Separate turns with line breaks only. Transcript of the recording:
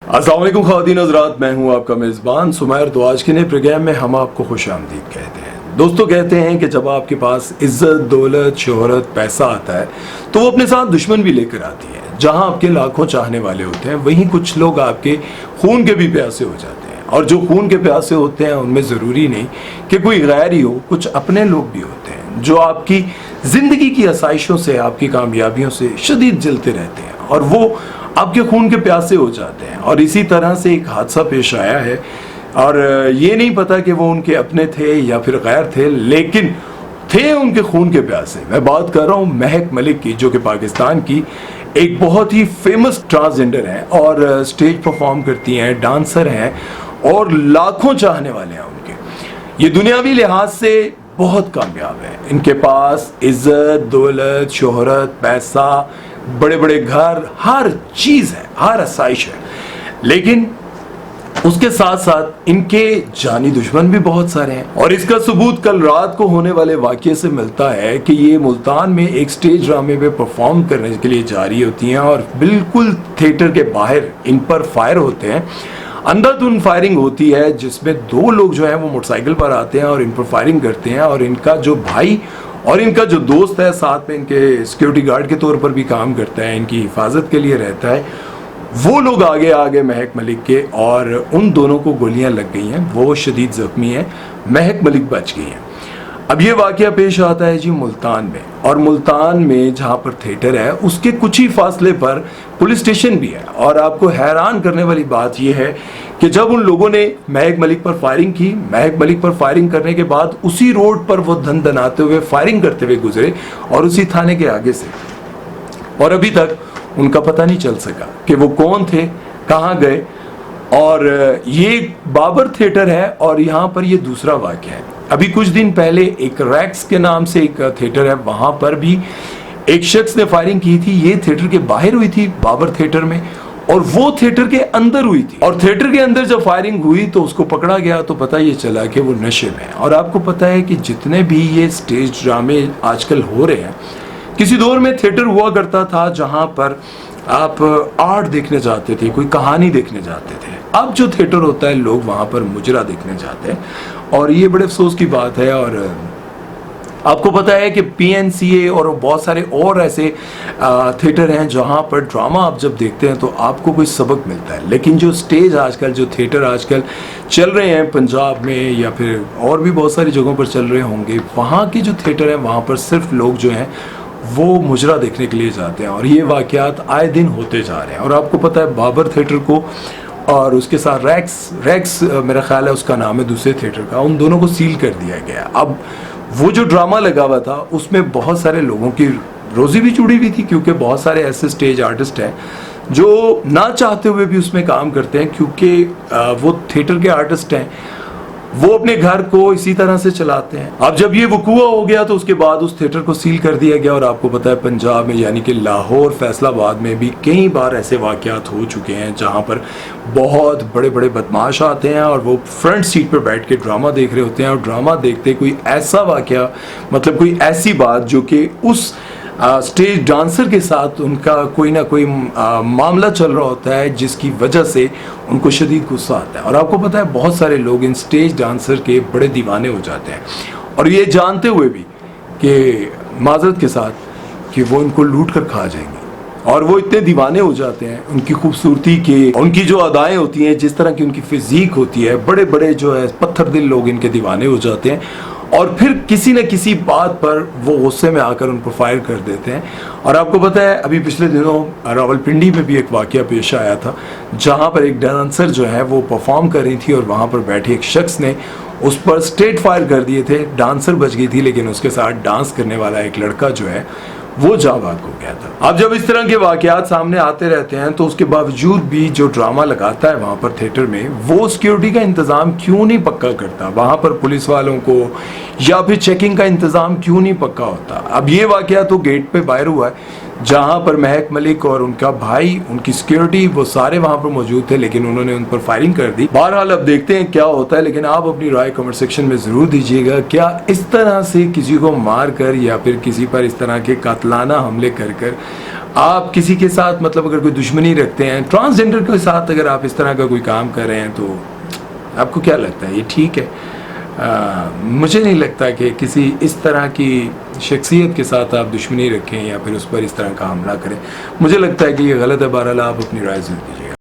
अस्सलाम वालेकुम ख़वातीन हज़रात, मैं हूं आपका मेज़बान सुमैर। तो आज के नए प्रोग्राम में हम आपको खुश आमदीद कहते हैं। दोस्तों, कहते हैं कि जब आपके पास इज़्ज़त, दौलत, शोहरत, पैसा आता है तो वो अपने साथ दुश्मन भी लेकर आती है। जहां आपके लाखों चाहने वाले होते हैं, वहीं कुछ लोग आपके खून के भी प्यासे हो जाते हैं। और जो खून के प्यासे होते हैं उनमें ज़रूरी नहीं कि कोई गैर ही हो, कुछ अपने लोग भी होते हैं जो आपकी ज़िंदगी की आसाइशों से, आपकी कामयाबियों से शदीद जलते रहते हैं और वो आपके खून के प्यासे हो जाते हैं। और इसी तरह से एक हादसा पेश आया है और ये नहीं पता कि वो उनके अपने थे या फिर गैर थे, लेकिन थे उनके खून के प्यासे। मैं बात कर रहा हूँ महक मलिक की, जो कि पाकिस्तान की एक बहुत ही फेमस ट्रांसजेंडर हैं और स्टेज परफॉर्म करती हैं, डांसर हैं और लाखों चाहने वाले हैं उनके। ये दुनियावी लिहाज से बहुत कामयाब है। इनके पास इज्जत, दौलत, शोहरत, पैसा, बड़े बड़े घर, हर चीज है, हर आसाइश है। लेकिन उसके साथ साथ इनके जानी दुश्मन भी बहुत सारे हैं। और इसका सबूत कल रात को होने वाले वाकये से मिलता है कि ये मुल्तान में एक स्टेज ड्रामे में परफॉर्म करने के लिए जा रही होती हैं और बिल्कुल थिएटर के बाहर इन पर फायर होते हैं। अंधाधुंध फायरिंग होती है जिसमें दो लोग जो हैं वो मोटरसाइकिल पर आते हैं और इन पर फायरिंग करते हैं। और इनका जो भाई और इनका जो दोस्त है, साथ में इनके सिक्योरिटी गार्ड के तौर पर भी काम करता है, इनकी हिफाजत के लिए रहता है, वो लोग आगे आगे महक मलिक के, और उन दोनों को गोलियां लग गई हैं। वो शदीद जख्मी हैं, महक मलिक बच गई हैं। अब ये वाकया पेश आता है जी मुल्तान में, और मुल्तान में जहाँ पर थिएटर है उसके कुछ ही फासले पर पुलिस स्टेशन भी है। और आपको हैरान करने वाली बात यह है कि जब उन लोगों ने महक मलिक पर फायरिंग की, महक मलिक पर फायरिंग करने के बाद उसी रोड पर वो धन धनाते हुए फायरिंग करते हुए गुजरे और उसी थाने के आगे से, और अभी तक उनका पता नहीं चल सका कि वो कौन थे, कहाँ गए। और ये बाबर थिएटर है और यहाँ पर ये दूसरा वाक़या है। अभी कुछ दिन पहले एक रैक्स के नाम से एक थिएटर है, वहाँ पर भी एक शख्स ने फायरिंग की थी। ये थिएटर के बाहर हुई थी बाबर थिएटर में, और वो थिएटर के अंदर हुई थी। और थिएटर के अंदर जब फायरिंग हुई तो उसको पकड़ा गया तो पता ये चला कि वो नशे में है। और आपको पता है कि जितने भी ये स्टेज ड्रामे आजकल हो रहे हैं, किसी दौर में थिएटर हुआ करता था जहाँ पर आप आर्ट देखने जाते थे, कोई कहानी देखने जाते थे। अब जो थिएटर होता है लोग वहाँ पर मुजरा देखने जाते हैं, और ये बड़े अफसोस की बात है। और आपको पता है कि PNCA और बहुत सारे और ऐसे थिएटर हैं जहाँ पर ड्रामा आप जब देखते हैं तो आपको कोई सबक मिलता है। लेकिन जो स्टेज आजकल, जो थिएटर आजकल चल रहे हैं पंजाब में या फिर और भी बहुत सारी जगहों पर चल रहे होंगे, वहाँ के जो थिएटर हैं वहाँ पर सिर्फ लोग जो हैं वो मुजरा देखने के लिए जाते हैं। और ये वाक़यात आए दिन होते जा रहे हैं। और आपको पता है बाबर थिएटर को और उसके साथ रैक्स मेरा ख्याल है उसका नाम है दूसरे थिएटर का, उन दोनों को सील कर दिया गया। अब वो जो ड्रामा लगा हुआ था उसमें बहुत सारे लोगों की रोज़ी भी जुड़ी हुई थी, क्योंकि बहुत सारे ऐसे स्टेज आर्टिस्ट हैं जो ना चाहते हुए भी उसमें काम करते हैं, क्योंकि वो थिएटर के आर्टिस्ट हैं, वो अपने घर को इसी तरह से चलाते हैं। अब जब ये वकूआ हो गया तो उसके बाद उस थिएटर को सील कर दिया गया। और आपको पता है पंजाब में यानी कि लाहौर, फैसलाबाद में भी कई बार ऐसे वाक़यात हो चुके हैं जहाँ पर बहुत बड़े बड़े बदमाश आते हैं और वो फ्रंट सीट पर बैठ के ड्रामा देख रहे होते हैं। और ड्रामा देखते कोई ऐसा वाक़या, मतलब कोई ऐसी बात जो कि उस स्टेज डांसर के साथ उनका कोई ना कोई मामला चल रहा होता है, जिसकी वजह से उनको शदीद गुस्सा आता है। और आपको पता है बहुत सारे लोग इन स्टेज डांसर के बड़े दीवाने हो जाते हैं, और ये जानते हुए भी कि माजरत के साथ कि वो इनको लूट कर खा जाएंगे। और वो इतने दीवाने हो जाते हैं उनकी खूबसूरती के, उनकी जो अदाएँ होती हैं, जिस तरह की उनकी फिजीक होती है, बड़े बड़े जो है पत्थर दिल लोग इनके दीवाने हो जाते हैं। और फिर किसी न किसी बात पर वो गुस्से में आकर उन पर फायर कर देते हैं। और आपको पता है अभी पिछले दिनों रावलपिंडी में भी एक वाक़या पेश आया था, जहां पर एक डांसर जो है वो परफॉर्म कर रही थी और वहां पर बैठे एक शख्स ने उस पर स्ट्रेट फायर कर दिए थे। डांसर बच गई थी, लेकिन उसके साथ डांस करने वाला एक लड़का जो है वो जाबाज हो गया था। अब जब इस तरह के वाक़यात सामने आते रहते हैं तो उसके बावजूद भी जो ड्रामा लगाता है वहाँ पर थिएटर में, वो सिक्योरिटी का इंतज़ाम क्यों नहीं पक्का करता, वहाँ पर पुलिस वालों को या फिर चेकिंग का इंतज़ाम क्यों नहीं पक्का होता। अब ये वाक़या तो गेट पे बाहर हुआ है, जहां पर महक मलिक और उनका भाई, उनकी सिक्योरिटी, वो सारे वहां पर मौजूद थे, लेकिन उन्होंने उन पर फायरिंग कर दी। बहरहाल अब देखते हैं क्या होता है, लेकिन आप अपनी राय कमेंट सेक्शन में ज़रूर दीजिएगा। क्या इस तरह से किसी को मार कर या फिर किसी पर इस तरह के कातलाना हमले कर कर आप किसी के साथ मतलब अगर कोई दुश्मनी रखते हैं, ट्रांसजेंडर के साथ अगर आप इस तरह का कोई काम कर रहे हैं, तो आपको क्या लगता है ये ठीक है? मुझे नहीं लगता कि किसी इस तरह की शख्सियत के साथ आप दुश्मनी रखें या फिर उस पर इस तरह का हमला करें। मुझे लगता है कि ये गलत है। बहरहाल आप अपनी राय ज़रूर दीजिएगा।